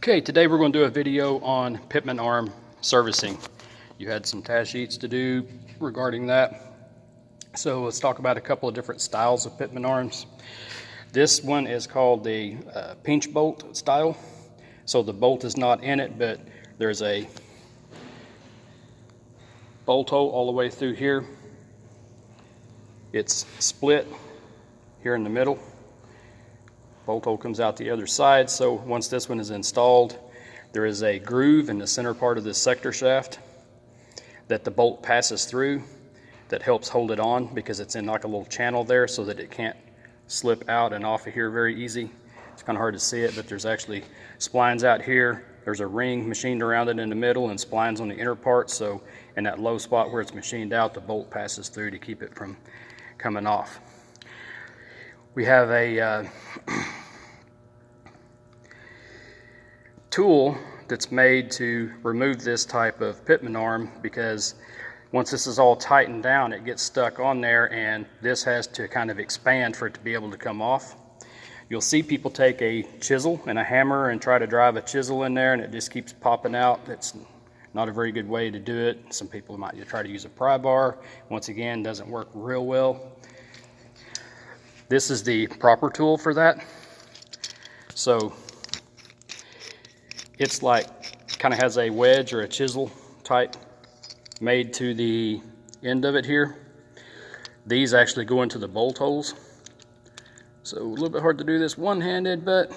Okay, today we're going to do a video on Pitman arm servicing. You had some task sheets to do regarding that. So let's talk about a couple of different styles of Pitman arms. This one is called the pinch bolt style. So the bolt is not in it, but there's a bolt hole all the way through here. It's split here in the middle. Bolt hole comes out the other side. So once this one is installed, there is a groove in the center part of this sector shaft that the bolt passes through that helps hold it on, because it's in like a little channel there so that it can't slip out and off of here very easy. It's kind of hard to see it, but there's actually splines out here. There's a ring machined around it in the middle and splines on the inner part. So in that low spot where it's machined out, the bolt passes through to keep it from coming off. We have a tool that's made to remove this type of Pitman arm, because once this is all tightened down, it gets stuck on there, and this has to kind of expand for it to be able to come off. You'll see people take a chisel and a hammer and try to drive a chisel in there, and it just keeps popping out. That's not a very good way to do it. Some people might try to use a pry bar. Once again, doesn't work real well. This is the proper tool for that. So it's like, kind of has a wedge or a chisel type made to the end of it here. These actually go into the bolt holes. So a little bit hard to do this one-handed, but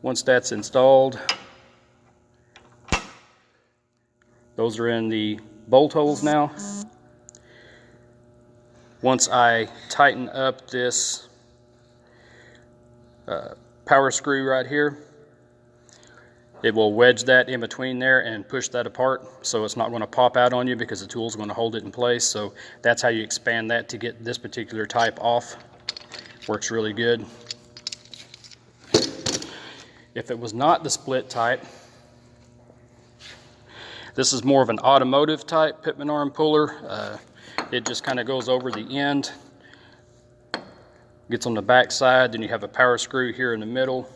once that's installed, those are in the bolt holes now. Once I tighten up this power screw right here, it will wedge that in between there and push that apart, so it's not going to pop out on you because the tool is going to hold it in place. So that's how you expand that to get this particular type off. Works really good. If it was not the split type, this is more of an automotive type Pitman arm puller. It just kind of goes over the end, gets on the back side, then you have a power screw here in the middle.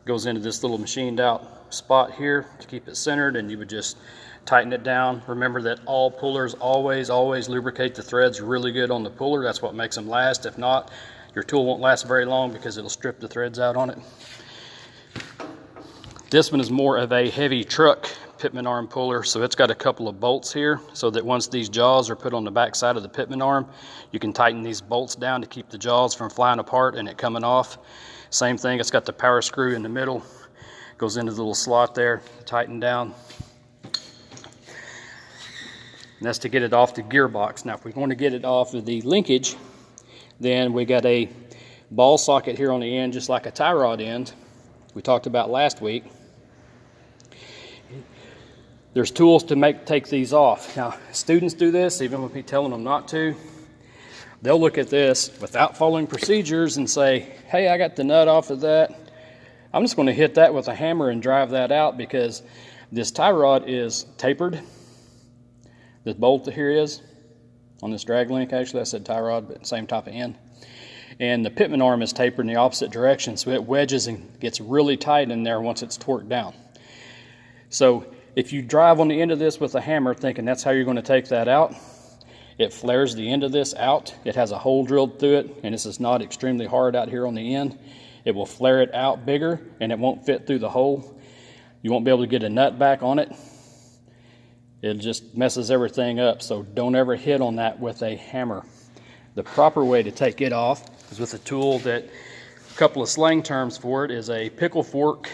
Goes into this little machined out spot here to keep it centered, and you would just tighten it down. Remember that all pullers always lubricate the threads really good on the puller. That's what makes them last. If not, your tool won't last very long because it'll strip the threads out on it. This one is more of a heavy truck Pitman arm puller, so it's got a couple of bolts here so that once these jaws are put on the back side of the Pitman arm, you can tighten these bolts down to keep the jaws from flying apart and it coming off. Same thing, it's got the power screw in the middle, goes into the little slot there, tighten down. And that's to get it off the gearbox. Now if we want to get it off of the linkage, then we got a ball socket here on the end, just like a tie rod end we talked about last week. There's tools to take these off. Now, students do this, even with me telling them not to. They'll look at this without following procedures and say, hey, I got the nut off of that. I'm just going to hit that with a hammer and drive that out, because this tie rod is tapered. This bolt here is on this drag link, actually I said tie rod, but same type of end. And the Pitman arm is tapered in the opposite direction, so it wedges and gets really tight in there once it's torqued down. So if you drive on the end of this with a hammer thinking that's how you're going to take that out, it flares the end of this out. It has a hole drilled through it, and this is not extremely hard out here on the end. It will flare it out bigger, and it won't fit through the hole. You won't be able to get a nut back on it. It just messes everything up, so don't ever hit on that with a hammer. The proper way to take it off is with a tool that, a couple of slang terms for it, is a pickle fork.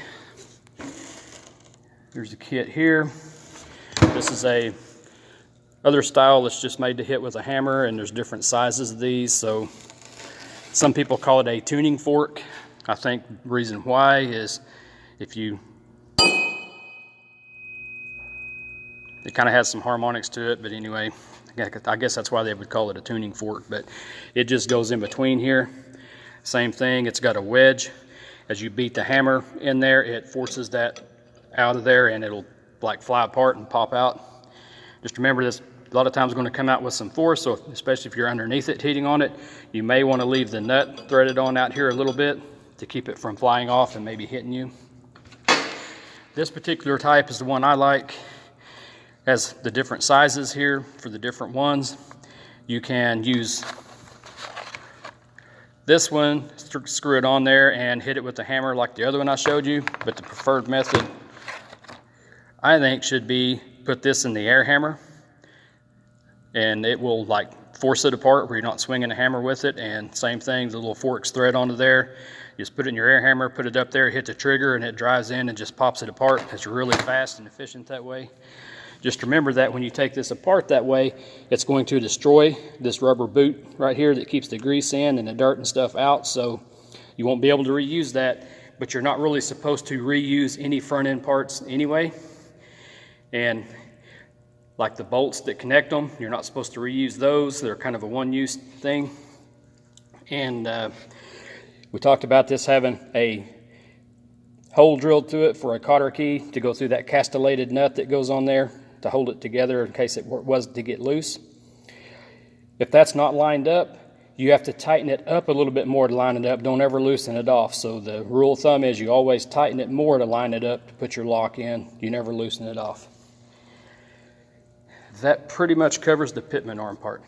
There's a kit here. This is a other style that's just made to hit with a hammer, and there's different sizes of these. So some people call it a tuning fork. I think the reason why is if you, it kind of has some harmonics to it, but anyway, I guess that's why they would call it a tuning fork. But it just goes in between here. Same thing, it's got a wedge. As you beat the hammer in there, it forces that out of there, and it'll like fly apart and pop out. Just remember this, a lot of times going to come out with some force, so especially if you're underneath it heating on it, you may want to leave the nut threaded on out here a little bit to keep it from flying off and maybe hitting you. This particular type is the one I like. Has the different sizes here for the different ones. You can use this one, screw it on there and hit it with the hammer like the other one I showed you, but the preferred method I think should be put this in the air hammer, and it will like force it apart where you're not swinging a hammer with it. And same thing, the little forks thread onto there. You just put it in your air hammer, put it up there, hit the trigger, and it drives in and just pops it apart. It's really fast and efficient that way. Just remember that when you take this apart that way, it's going to destroy this rubber boot right here that keeps the grease in and the dirt and stuff out, so you won't be able to reuse that. But you're not really supposed to reuse any front end parts anyway. And like the bolts that connect them, you're not supposed to reuse those. They're kind of a one-use thing. And we talked about this having a hole drilled through it for a cotter key to go through that castellated nut that goes on there to hold it together in case it was to get loose. If that's not lined up, you have to tighten it up a little bit more to line it up. Don't ever loosen it off. So the rule of thumb is you always tighten it more to line it up to put your lock in. You never loosen it off. That pretty much covers the Pitman arm part.